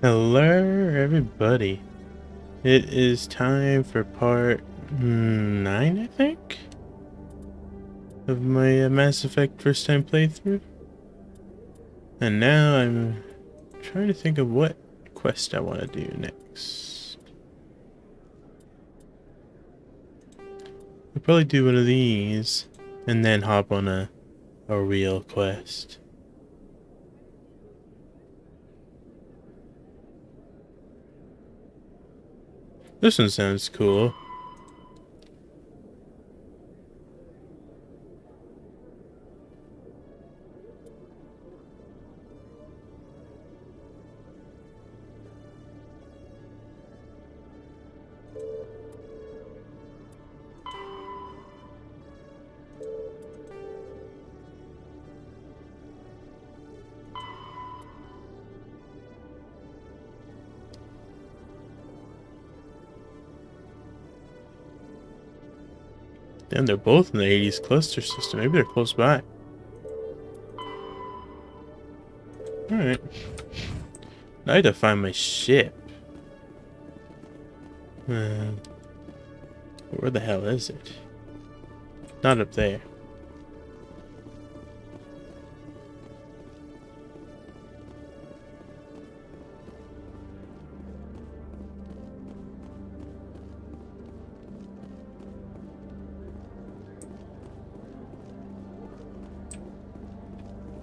Hello, everybody. It is time for part 9, I think, of my Mass Effect first time playthrough. And now I'm trying to think of what quest I want to do next. I'll probably do one of these and then hop on a real quest. This one sounds cool. Damn, they're both in the Hades cluster system. Maybe they're close by. Alright. Now I have to find my ship. Where the hell is it? Not up there.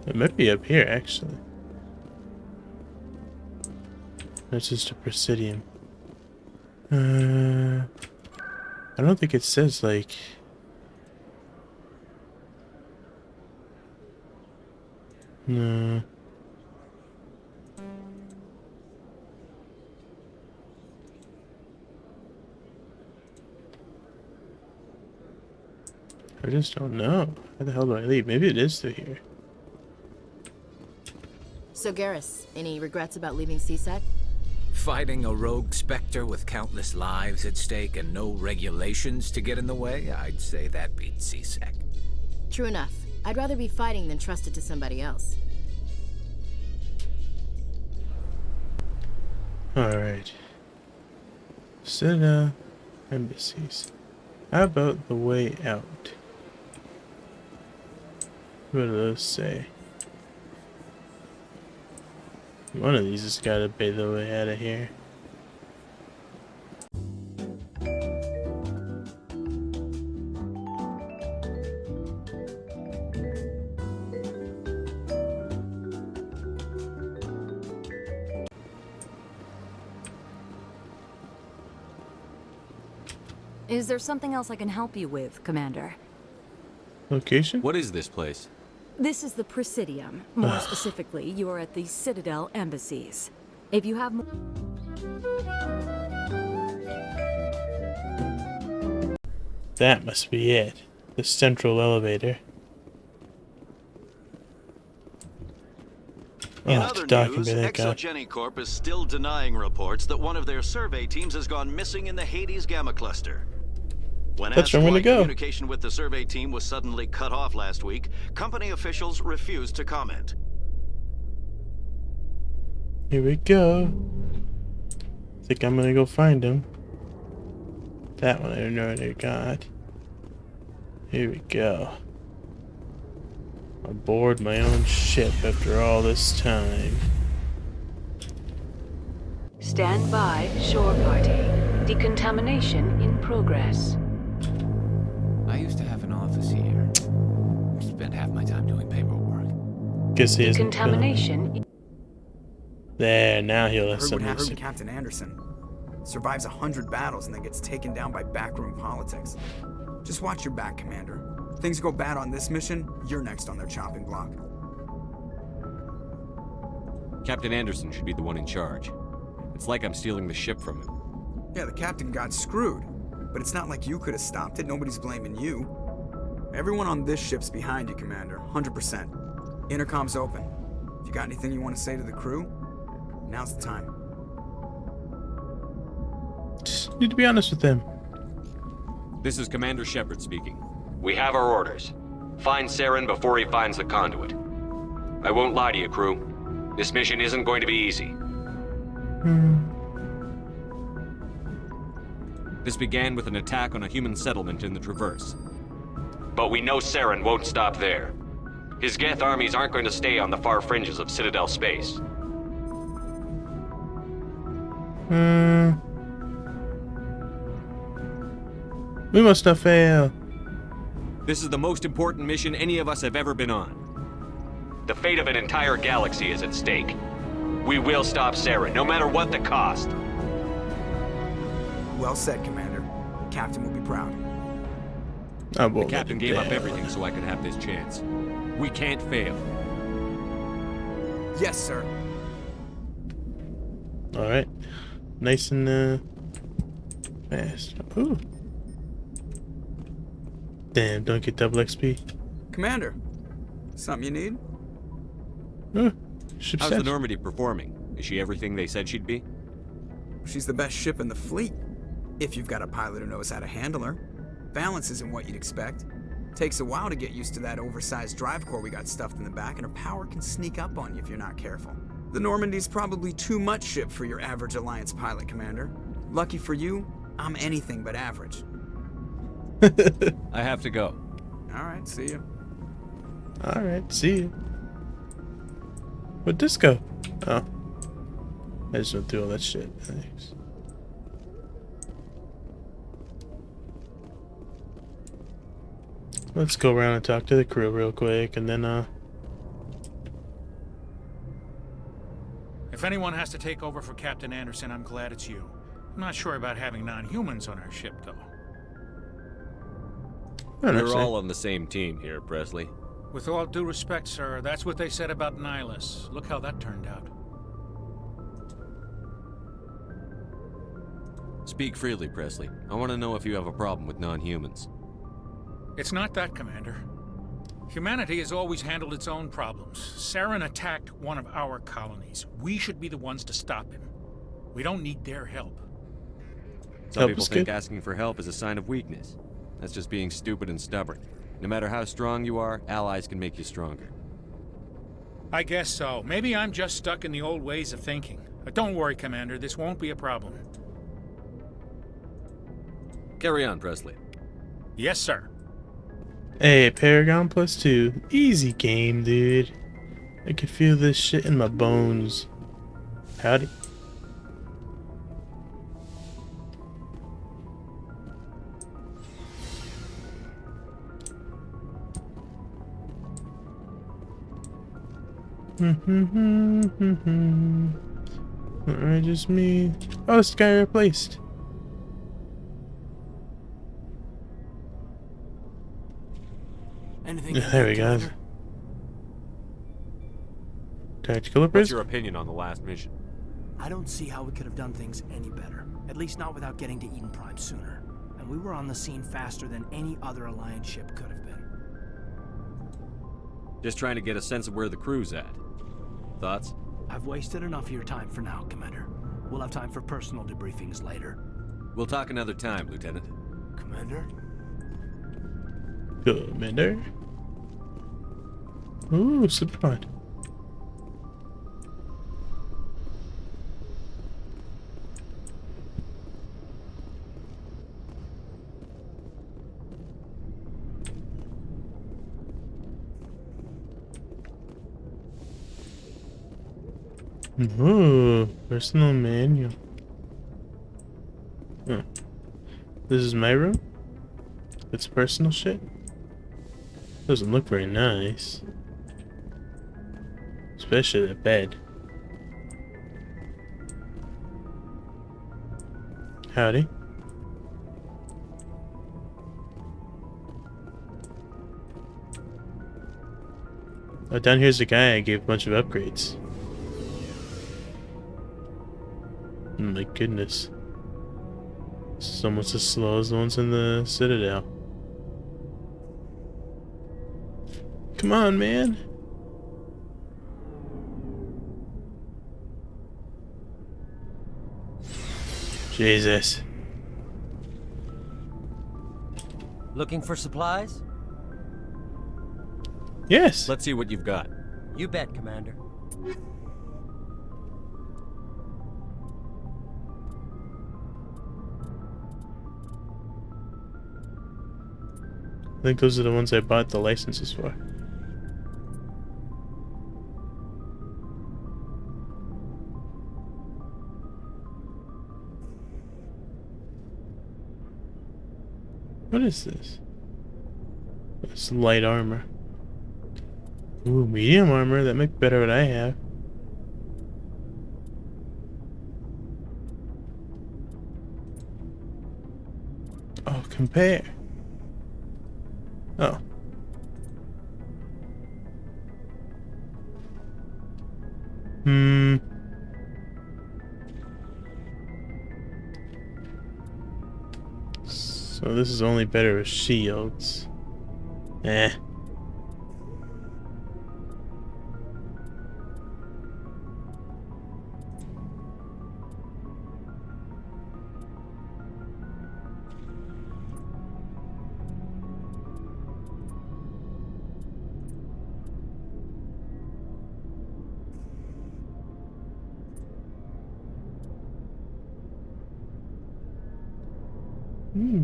It might be up here, actually. That's just a Presidium. I don't think it says, like... No. I just don't know. How the hell do I leave? Maybe it is through here. So Garrus, any regrets about leaving CSEC? Fighting a rogue Spectre with countless lives at stake and no regulations to get in the way, I'd say that beats CSEC. True enough. I'd rather be fighting than trusted to somebody else. Alright. Citadel embassies. How about the way out? What do those say? One of these has got to be the way out of here. Is there something else I can help you with, Commander? Location? What is this place? This is the Presidium. More specifically, you are at the Citadel embassies. If you have more... That must be it. The central elevator. In Oh, other document news, that guy. ExoGeniCorp is still denying reports that one of their survey teams has gone missing in the Hades Gamma Cluster. When That's asked where I'm why gonna go. communication with the survey team was suddenly cut off last week, company officials refused to comment. Here we go. Think I'm gonna go find him. That one I don't know what I got. Here we go. Aboard my own ship after all this time. Stand by, shore party. Decontamination in progress. I used to have an office here. Spent half my time doing paperwork. Guess he isn't feeling it. Decontamination. There, now he'll have Heard what some happened to music. Captain Anderson. Survives 100 battles and then gets taken down by backroom politics. Just watch your back, Commander. If things go bad on this mission, you're next on their chopping block. Captain Anderson should be the one in charge. It's like I'm stealing the ship from him. Yeah, the captain got screwed. But it's not like you could have stopped it. Nobody's blaming you. Everyone on this ship's behind you, Commander. 100%. Intercom's open. If you got anything you want to say to the crew, now's the time. Just need to be honest with them. This is Commander Shepard speaking. We have our orders. Find Saren before he finds the conduit. I won't lie to you, crew. This mission isn't going to be easy. This began with an attack on a human settlement in the Traverse. But we know Saren won't stop there. His Geth armies aren't going to stay on the far fringes of Citadel space. We must not fail. This is the most important mission any of us have ever been on. The fate of an entire galaxy is at stake. We will stop Saren, no matter what the cost. Well said, Commander. The captain will be proud. I The won't let captain it gave up down. everything so I could have this chance. We can't fail. Yes, sir. All right, nice and fast. Ooh. Damn! Don't get double XP. Commander, something you need? Ship How's the set. Normandy performing? Is she everything they said she'd be? She's the best ship in the fleet. If you've got a pilot who knows how to handle her. Balance isn't what you'd expect. Takes a while to get used to that oversized drive core we got stuffed in the back, and her power can sneak up on you if you're not careful. The Normandy's probably too much ship for your average Alliance pilot, Commander. Lucky for you, I'm anything but average. I have to go. Alright, see you. All right, see you. Where'd this go? Oh, I just went through all that shit. Thanks. Let's go around and talk to the crew real quick, and then If anyone has to take over for Captain Anderson, I'm glad it's you. I'm not sure about having non-humans on our ship, though. I don't know, We're say. all on the same team here, Presley. With all due respect, sir, that's what they said about Nihilus. Look how that turned out. Speak freely, Presley. I want to know if you have a problem with non-humans. It's not that, Commander. Humanity has always handled its own problems. Saren attacked one of our colonies. We should be the ones to stop him. We don't need their help. Some Help people is think good. asking for help is a sign of weakness. That's just being stupid and stubborn. No matter how strong you are, allies can make you stronger. I guess so. Maybe I'm just stuck in the old ways of thinking. But don't worry, Commander. This won't be a problem. Carry on, Presley. Yes, sir. Hey, Paragon +2. Easy game, dude. I can feel this shit in my bones. Howdy. Alright, just me. Oh, this guy replaced. Anything There we go. Tactical What's appraisal. your opinion on the last mission? I don't see how we could have done things any better. At least not without getting to Eden Prime sooner. And we were on the scene faster than any other Alliance ship could have been. Just trying to get a sense of where the crew's at. Thoughts? I've wasted enough of your time for now, Commander. We'll have time for personal debriefings later. We'll talk another time, Lieutenant. Commander? Commander. Ooh, Superpod. Ooh, personal manual. Huh. This is my room? It's personal shit? Doesn't look very nice. Especially the bed. Howdy. Oh, down here's the guy I gave a bunch of upgrades. Oh my goodness. It's almost as slow as the ones in the Citadel. Come on, man. Jesus. Looking for supplies? Yes. Let's see what you've got. You bet, Commander. think those are the ones I bought the licenses for. What is this? It's light armor. Ooh, medium armor. That might be better what I have. Oh, compare. Oh. So this is only better with shields. Eh.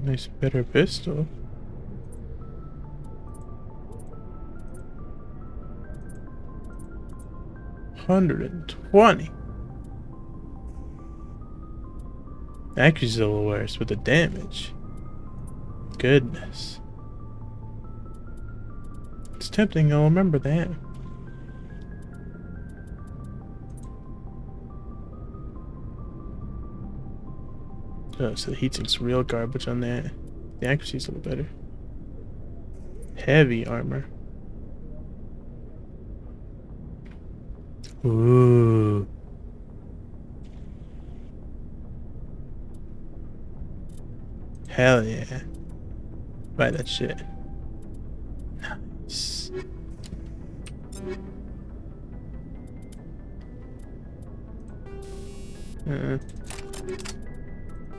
Nice, better pistol. $120. Accuracy's a little worse with the damage. Goodness. It's tempting, I'll remember that. Oh, so the heatsink's real garbage on that. The accuracy's a little better. Heavy armor. Ooh. Hell yeah. Buy that shit. Nice.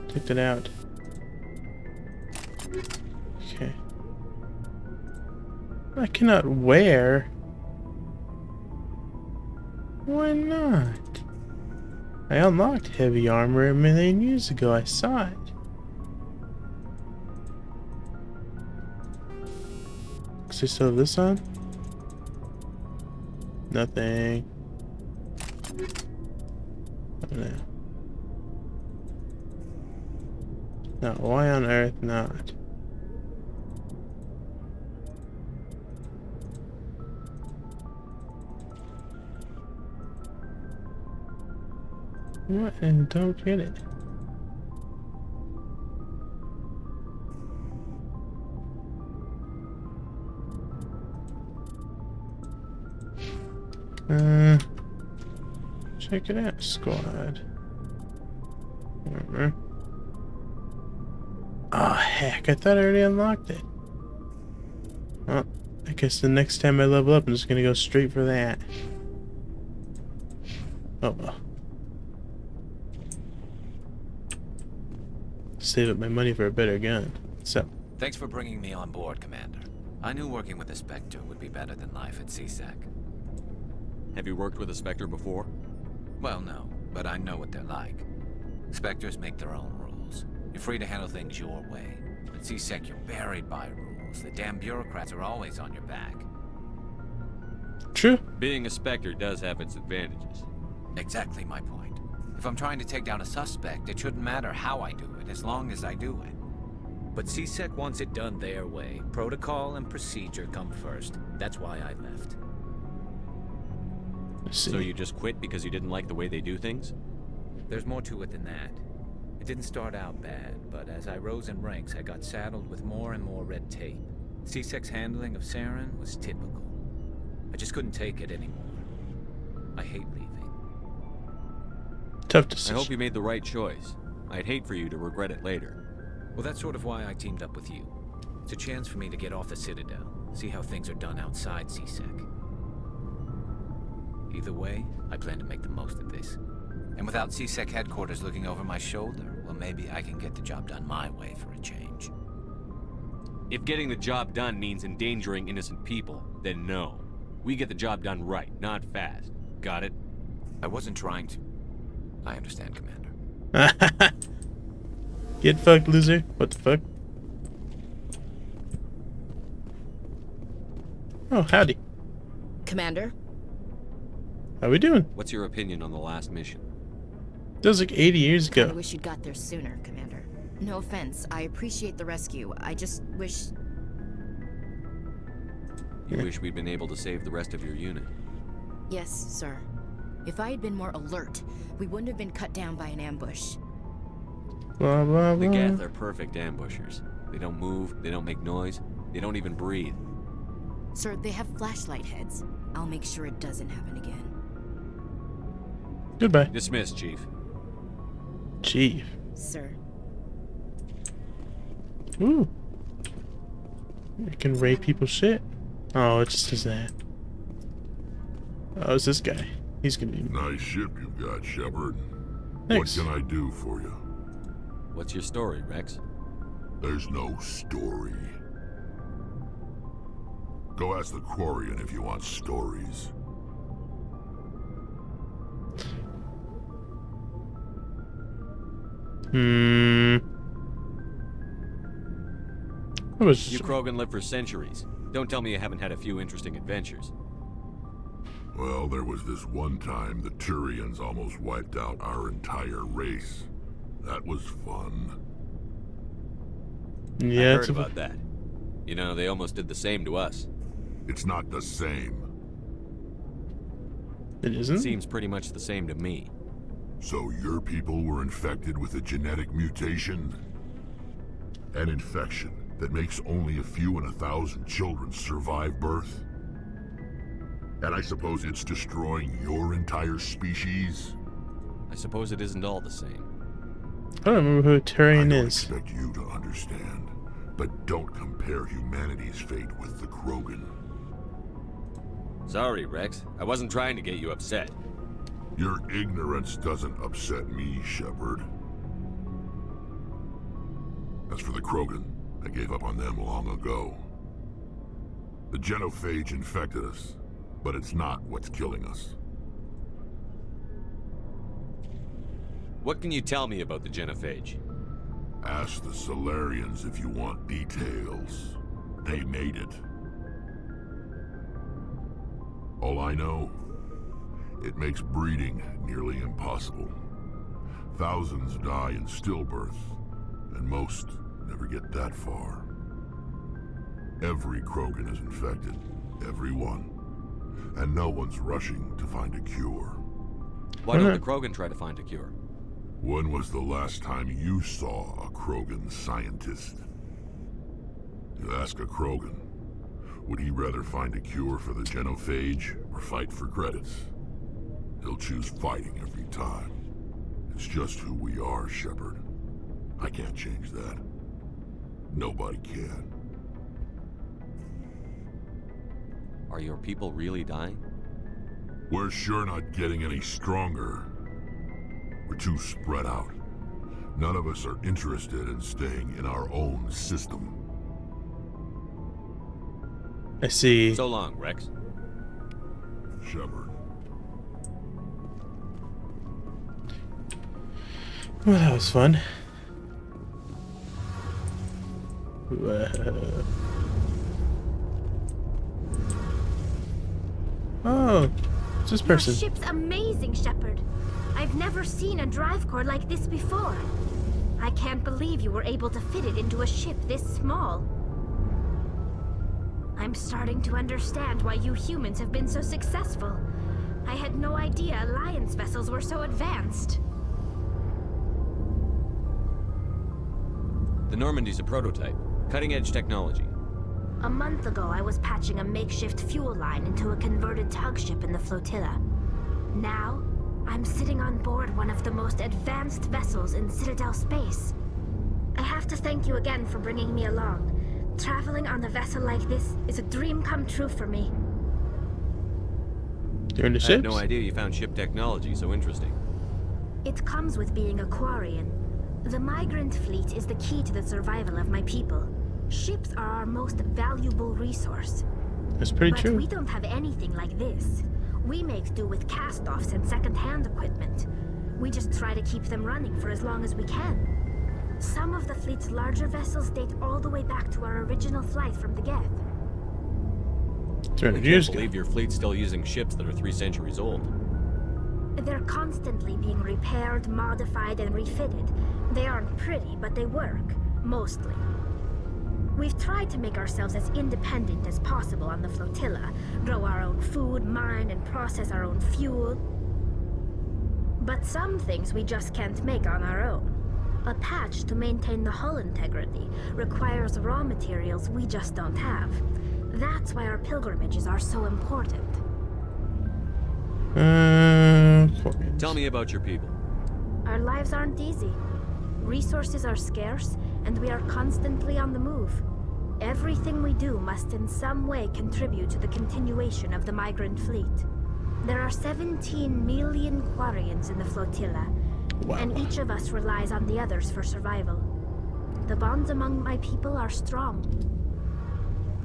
Check that out. Okay. I cannot wear. Why not? I unlocked heavy armor a million years ago. I saw it. Does I still have this on? Nothing. Oh, no. No, why on earth not? What? And don't get it. Check it out, squad. Oh, heck, I thought I already unlocked it. Well, I guess the next time I level up, I'm just gonna go straight for that. Oh well. Save up my money for a better gun. So. Thanks for bringing me on board, Commander. I knew working with a Spectre would be better than life at CSEC. Have you worked with a Spectre before? Well, no, but I know what they're like. Spectres make their own rules. You're free to handle things your way. At CSEC, you're buried by rules. The damn bureaucrats are always on your back. True. Being a Spectre does have its advantages. Exactly my point. If I'm trying to take down a suspect, it shouldn't matter how I do it, as long as I do it. But CSEC wants it done their way. Protocol and procedure come first. That's why I left. So you just quit because you didn't like the way they do things? There's more to it than that. It didn't start out bad, but as I rose in ranks, I got saddled with more and more red tape. CSEC's handling of Saren was typical. I just couldn't take it anymore. I hate leaving. Tough decision. I hope you made the right choice. I'd hate for you to regret it later. Well, that's sort of why I teamed up with you. It's a chance for me to get off the Citadel, see how things are done outside CSEC. Either way, I plan to make the most of this. And without CSEC headquarters looking over my shoulder, well, maybe I can get the job done my way for a change. If getting the job done means endangering innocent people, then no. We get the job done right, not fast. Got it? I wasn't trying to. I understand, Commander. Get fucked, loser. What the fuck? Oh, howdy. Commander? How we doing? What's your opinion on the last mission? That was like 80 years I ago. wish you'd got there sooner, Commander. No offense, I appreciate the rescue. I just wish... You wish we'd been able to save the rest of your unit? Yes, sir. If I had been more alert, we wouldn't have been cut down by an ambush. Blah, blah, The blah. Geth are perfect ambushers. They don't move, they don't make noise, they don't even breathe. Sir, they have flashlight heads. I'll make sure it doesn't happen again. Goodbye. Dismissed, Chief. Chief. Sir. Ooh. I can raid people's shit. Oh, it just does that. Oh, it's this guy. He's gonna be... Nice ship you've got, Shepard. Thanks. What can I do for you? What's your story, Rex? There's no story. Go ask the Quarian if you want stories. What was... You Krogan live for centuries. Don't tell me you haven't had a few interesting adventures. Well, there was this one time the Turians almost wiped out our entire race. That was fun. I Yeah, heard about that. You know, they almost did the same to us. It's not the same. It isn't? Seems pretty much the same to me. So your people were infected with a genetic mutation? An infection that makes only a few in 1,000 children survive birth? And I suppose it's destroying your entire species? I suppose it isn't all the same. I don't remember who Turian I don't is. expect you to understand, but don't compare humanity's fate with the Krogan. Sorry, Rex. I wasn't trying to get you upset. Your ignorance doesn't upset me, Shepard. As for the Krogan, I gave up on them long ago. The genophage infected us, but it's not what's killing us. What can you tell me about the genophage? Ask the Solarians if you want details. They made it. All I know, it makes breeding nearly impossible. Thousands die in stillbirth, and most never get that far. Every Krogan is infected, every one. And no one's rushing to find a cure. Why don't the Krogan try to find a cure? When was the last time you saw a Krogan scientist? You ask a Krogan, would he rather find a cure for the genophage or fight for credits? He'll choose fighting every time. It's just who we are, Shepard. I can't change that. Nobody can. Are your people really dying? We're sure not getting any stronger. We're too spread out. None of us are interested in staying in our own system. I see. So long, Rex. Shepard. Well, that was fun. Whoa. Oh, it's this person. Your ship's amazing, Shepard. I've never seen a drive core like this before. I can't believe you were able to fit it into a ship this small. I'm starting to understand why you humans have been so successful. I had no idea Alliance vessels were so advanced. The Normandy's a prototype. Cutting-edge technology. A month ago, I was patching a makeshift fuel line into a converted tug ship in the flotilla. Now, I'm sitting on board one of the most advanced vessels in Citadel space. I have to thank you again for bringing me along. Traveling on a vessel like this is a dream come true for me. You're in the I ships? had no idea you found ship technology so interesting. It comes with being a Quarian. The migrant fleet is the key to the survival of my people. Ships are our most valuable resource. That's pretty true. But we don't have anything like this. We make do with cast-offs and second-hand equipment. We just try to keep them running for as long as we can. Some of the fleet's larger vessels date all the way back to our original flight from the Geth. I can't believe your fleet's still using ships that are 3 centuries old. They're constantly being repaired, modified, and refitted. They aren't pretty, but they work. Mostly. We've tried to make ourselves as independent as possible on the flotilla. Grow our own food, mine, and process our own fuel. But some things we just can't make on our own. A patch to maintain the hull integrity requires raw materials we just don't have. That's why our pilgrimages are so important. Tell me about your people. Our lives aren't easy. Resources are scarce, and we are constantly on the move. Everything we do must in some way contribute to the continuation of the migrant fleet. There are 17 million Quarians in the flotilla, and each of us relies on the others for survival. The bonds among my people are strong.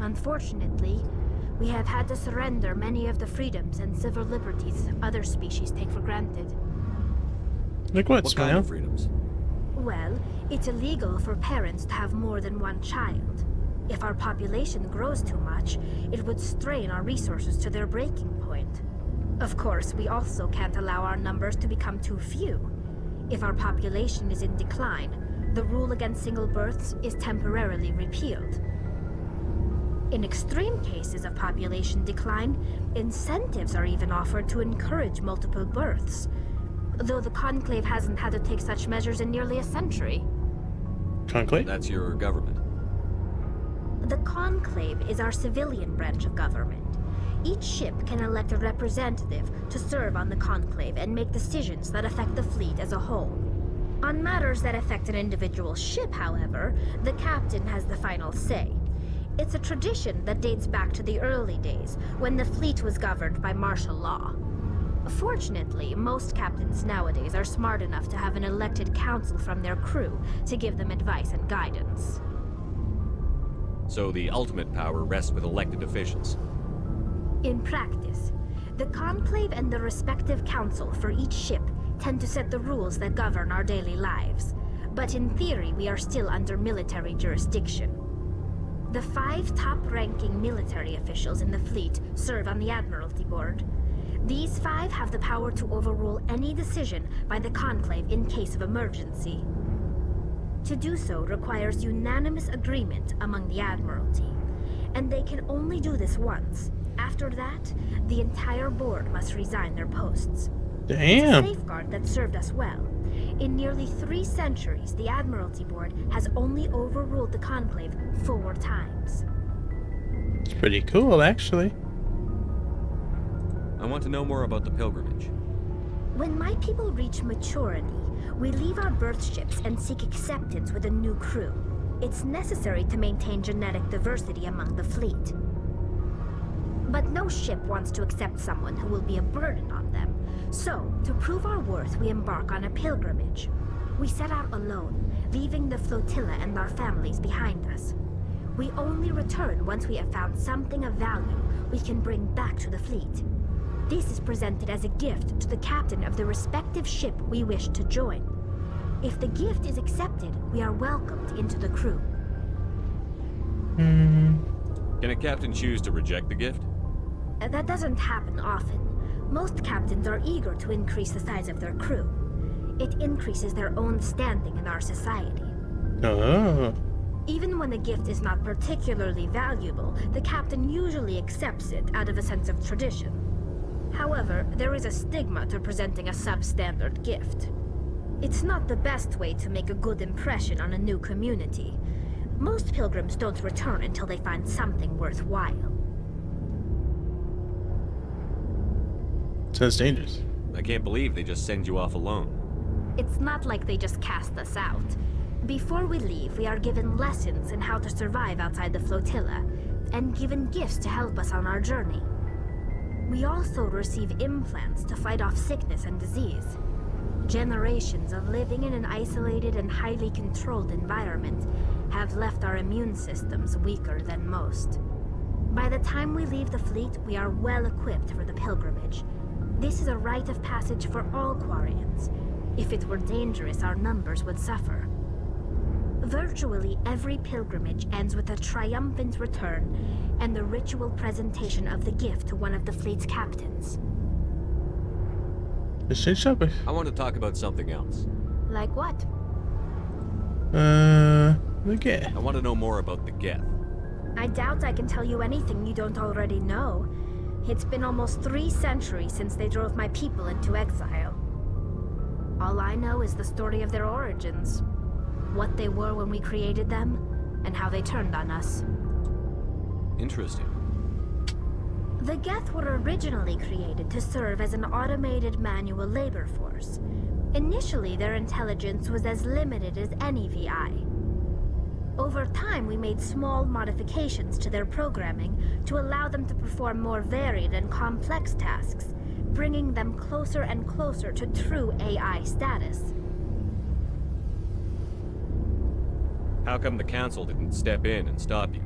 Unfortunately, we have had to surrender many of the freedoms and civil liberties other species take for granted. Like what, What Smile? kind of freedoms? Well, it's illegal for parents to have more than one child. If our population grows too much, it would strain our resources to their breaking point. Of course, we also can't allow our numbers to become too few. If our population is in decline, the rule against single births is temporarily repealed. In extreme cases of population decline, incentives are even offered to encourage multiple births, though the Conclave hasn't had to take such measures in nearly a century. Conclave? That's your government. The Conclave is our civilian branch of government. Each ship can elect a representative to serve on the Conclave and make decisions that affect the fleet as a whole. On matters that affect an individual ship, however, the captain has the final say. It's a tradition that dates back to the early days, when the fleet was governed by martial law. Fortunately, most captains nowadays are smart enough to have an elected council from their crew to give them advice and guidance. So the ultimate power rests with elected officials. In practice, the Conclave and the respective council for each ship tend to set the rules that govern our daily lives. But in theory, we are still under military jurisdiction. The 5 top-ranking military officials in the fleet serve on the Admiralty Board. These 5 have the power to overrule any decision by the Conclave in case of emergency. To do so requires unanimous agreement among the Admiralty, and they can only do this once. After that, the entire board must resign their posts. Damn. It's a safeguard that served us well. In nearly 3 centuries, the Admiralty Board has only overruled the Conclave 4 times. It's pretty cool, actually. I want to know more about the pilgrimage. When my people reach maturity, we leave our birth ships and seek acceptance with a new crew. It's necessary to maintain genetic diversity among the fleet. But no ship wants to accept someone who will be a burden on them. So, to prove our worth, we embark on a pilgrimage. We set out alone, leaving the flotilla and our families behind us. We only return once we have found something of value we can bring back to the fleet. This is presented as a gift to the captain of the respective ship we wish to join. If the gift is accepted, we are welcomed into the crew. Can a captain choose to reject the gift? That doesn't happen often. Most captains are eager to increase the size of their crew. It increases their own standing in our society. Oh. Even when a gift is not particularly valuable, the captain usually accepts it out of a sense of tradition. However, there is a stigma to presenting a substandard gift. It's not the best way to make a good impression on a new community. Most pilgrims don't return until they find something worthwhile. Sounds dangerous. I can't believe they just send you off alone. It's not like they just cast us out. Before we leave, we are given lessons in how to survive outside the flotilla, and given gifts to help us on our journey. We also receive implants to fight off sickness and disease. Generations of living in an isolated and highly controlled environment have left our immune systems weaker than most. By the time we leave the fleet, we are well equipped for the pilgrimage. This is a rite of passage for all Quarians. If it were dangerous, our numbers would suffer. Virtually every pilgrimage ends with a triumphant return and the ritual presentation of the gift to one of the fleet's captains. I want to talk about something else. Like what? The Geth. I want to know more about the Geth. I doubt I can tell you anything you don't already know. It's been almost 3 centuries since they drove my people into exile. All I know is the story of their origins. What they were when we created them, and how they turned on us. Interesting. The Geth were originally created to serve as an automated manual labor force. Initially, their intelligence was as limited as any VI. Over time, we made small modifications to their programming to allow them to perform more varied and complex tasks, bringing them closer and closer to true AI status. How come the Council didn't step in and stop you?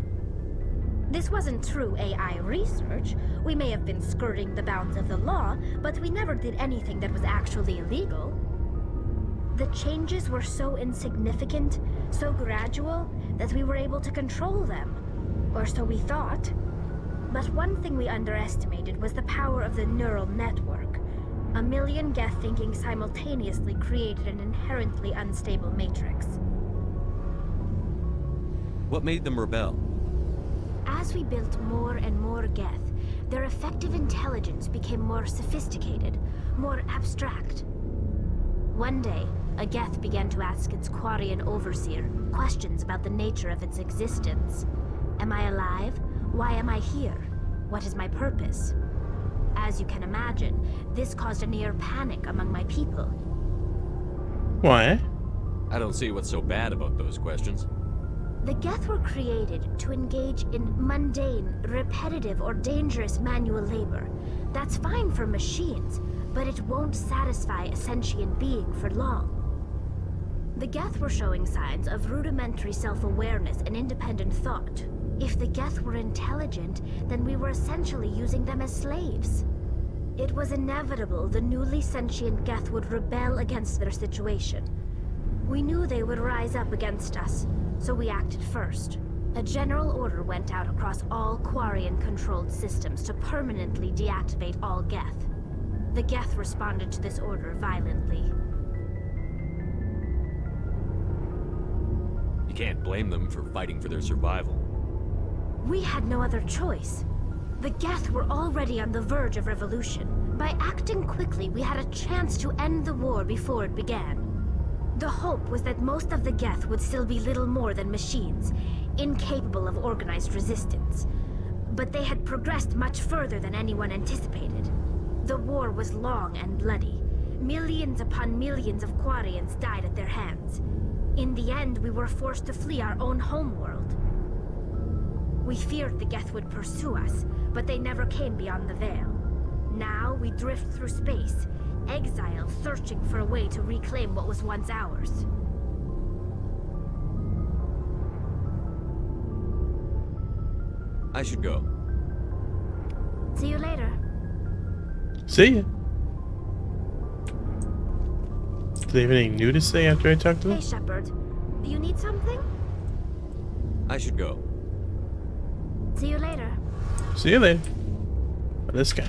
This wasn't true AI research. We may have been skirting the bounds of the law, but we never did anything that was actually illegal. The changes were so insignificant, so gradual, that we were able to control them. Or so we thought. But one thing we underestimated was the power of the neural network. 1 million Geth thinking simultaneously created an inherently unstable matrix. What made them rebel? As we built more and more Geth, their effective intelligence became more sophisticated, more abstract. One day, a Geth began to ask its Quarian overseer questions about the nature of its existence. Am I alive? Why am I here? What is my purpose? As you can imagine, this caused a near panic among my people. Why? I don't see what's so bad about those questions. The Geth were created to engage in mundane, repetitive, or dangerous manual labor. That's fine for machines, but it won't satisfy a sentient being for long. The Geth were showing signs of rudimentary self-awareness and independent thought. If the Geth were intelligent, then we were essentially using them as slaves. It was inevitable the newly sentient Geth would rebel against their situation. We knew they would rise up against us, so we acted first. A general order went out across all Quarian-controlled systems to permanently deactivate all Geth. The Geth responded to this order violently. You can't blame them for fighting for their survival. We had no other choice. The Geth were already on the verge of revolution. By acting quickly, we had a chance to end the war before it began. The hope was that most of the Geth would still be little more than machines, incapable of organized resistance. But they had progressed much further than anyone anticipated. The war was long and bloody. Millions upon millions of Quarians died at their hands. In the end, we were forced to flee our own homeworld. We feared the Geth would pursue us, but they never came beyond the Veil. Now we drift through space, exile, searching for a way to reclaim what was once ours. I should go. See you later. See ya. Do they have anything new to say after I talk to them? Hey, Shepard. You need something? I should go. See you later. See you later. Oh, this guy.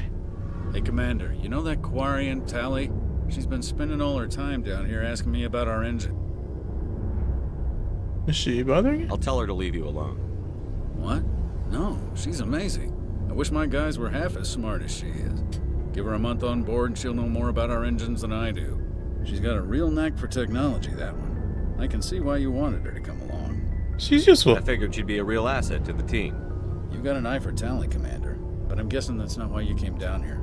Hey, Commander, you know that Quarian, Tali? She's been spending all her time down here asking me about our engine. Is she bothering you? I'll tell her to leave you alone. What? No, she's amazing. I wish my guys were half as smart as she is. Give her a month on board and she'll know more about our engines than I do. She's got a real knack for technology, that one. I can see why you wanted her to come along. She's useful. I figured she'd be a real asset to the team. You've got an eye for Tali, Commander, but I'm guessing that's not why you came down here.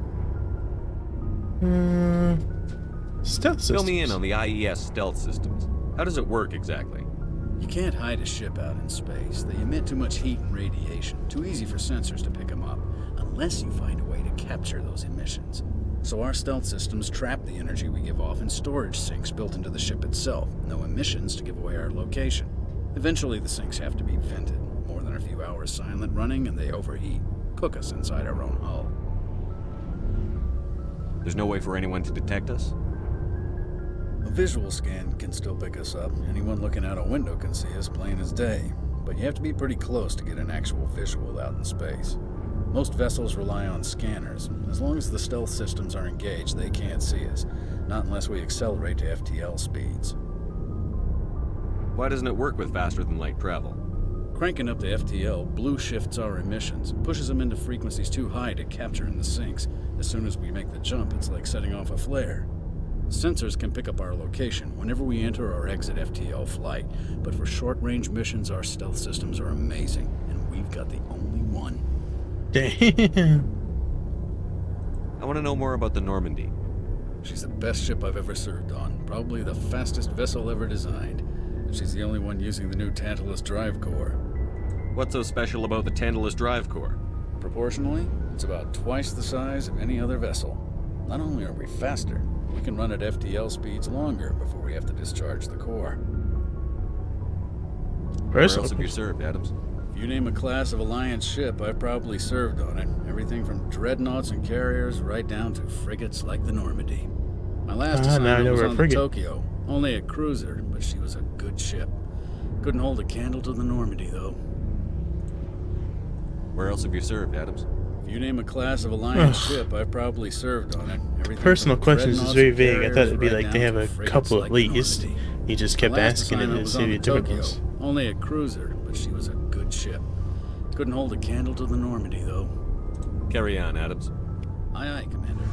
Stealth systems. Fill me in on the IES stealth systems. How does it work exactly? You can't hide a ship out in space. They emit too much heat and radiation. Too easy for sensors to pick them up, unless you find a way to capture those emissions. So our stealth systems trap the energy we give off in storage sinks built into the ship itself. No emissions to give away our location. Eventually the sinks have to be vented. More than a few hours silent running and they overheat. Cook us inside our own hull. There's no way for anyone to detect us? A visual scan can still pick us up. Anyone looking out a window can see us plain as day. But you have to be pretty close to get an actual visual out in space. Most vessels rely on scanners. As long as the stealth systems are engaged, they can't see us. Not unless we accelerate to FTL speeds. Why doesn't it work with faster-than-light travel? Cranking up the FTL blue shifts our emissions, pushes them into frequencies too high to capture in the sinks. As soon as we make the jump, it's like setting off a flare. Sensors can pick up our location whenever we enter or exit FTL flight, but for short-range missions, our stealth systems are amazing, and we've got the only one. Damn. I want to know more about the Normandy. She's the best ship I've ever served on, probably the fastest vessel ever designed. And she's the only one using the new Tantalus drive core. What's so special about the Tantalus drive core? Proportionally, it's about twice the size of any other vessel. Not only are we faster, we can run at FTL speeds longer before we have to discharge the core. Where else have you served, Adams? If you name a class of Alliance ship, I've probably served on it. Everything from dreadnoughts and carriers right down to frigates like the Normandy. My last assignment was on the Tokyo. Only a cruiser, but she was a good ship. Couldn't hold a candle to the Normandy, though. Where else have you served, Adams? If you name a class of Alliance ship, I've probably served on it. Personal questions is very vague. I thought it'd be like they have a couple at least. He just kept asking it to see the different ones. Only a cruiser, but she was a good ship. Couldn't hold a candle to the Normandy, though. Carry on, Adams. Aye, aye, Commander.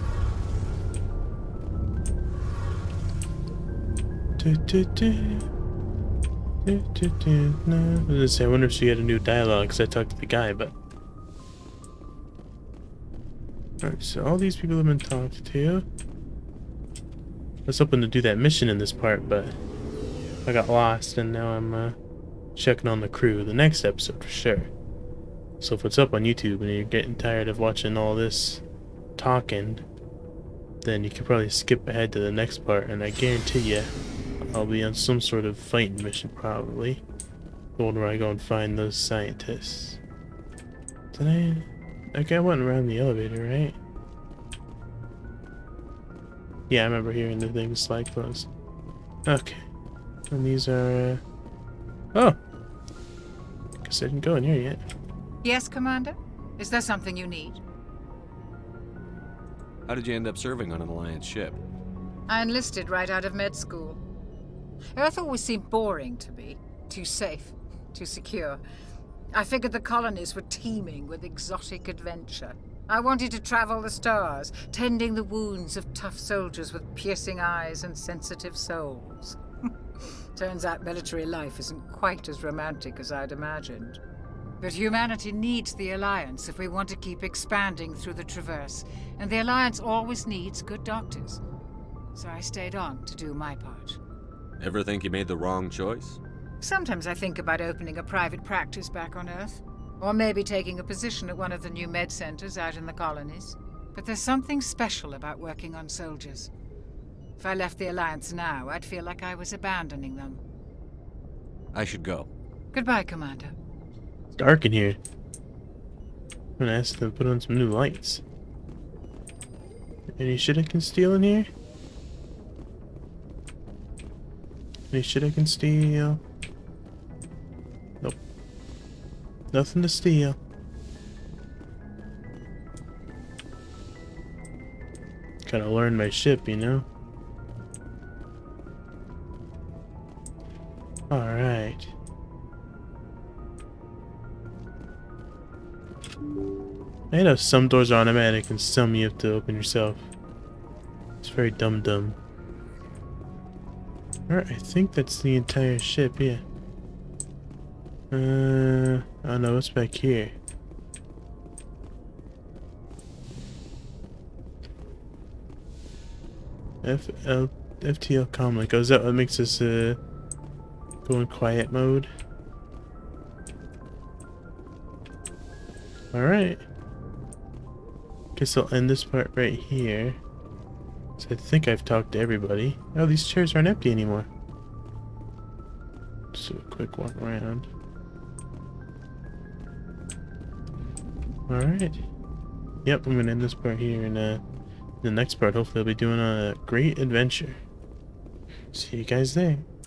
No, I wonder if she had a new dialogue because I talked to the guy, but. Alright, so all these people have been talked to. I was hoping to do that mission in this part, but I got lost and now I'm checking on the crew. The next episode for sure. So if it's up on YouTube and you're getting tired of watching all this talking, then you could probably skip ahead to the next part, and I guarantee you I'll be on some sort of fighting mission probably. The one where I go and find those scientists. Did I? Like I went around the elevator, right? Yeah, I remember hearing the thing slide close. Okay. And these are, oh! Guess I didn't go in here yet. Yes, Commander? Is there something you need? How did you end up serving on an Alliance ship? I enlisted right out of med school. Earth always seemed boring to me. Too safe, too secure. I figured the colonies were teeming with exotic adventure. I wanted to travel the stars, tending the wounds of tough soldiers with piercing eyes and sensitive souls. Turns out military life isn't quite as romantic as I'd imagined. But humanity needs the Alliance if we want to keep expanding through the Traverse, and the Alliance always needs good doctors. So I stayed on to do my part. Ever think you made the wrong choice? Sometimes I think about opening a private practice back on Earth, or maybe taking a position at one of the new med centers out in the colonies. But there's something special about working on soldiers. If I left the Alliance now, I'd feel like I was abandoning them. I should go. Goodbye, Commander. It's dark in here. I'm gonna ask them to put on some new lights. Any shit I can steal in here? Any shit I can steal? Nope. Nothing to steal. Gotta learn my ship, you know? Alright. I know some doors are automatic and some you have to open yourself. It's very dumb. Alright, I think that's the entire ship, yeah. Oh no, what's back here? FTL comlink. Oh, is that what makes us go in quiet mode? Alright. Guess I'll end this part right here. So I think I've talked to everybody. Oh, these chairs aren't empty anymore. Just a quick walk around. Alright. Yep, I'm gonna end this part here, and the next part hopefully I'll be doing a great adventure. See you guys there.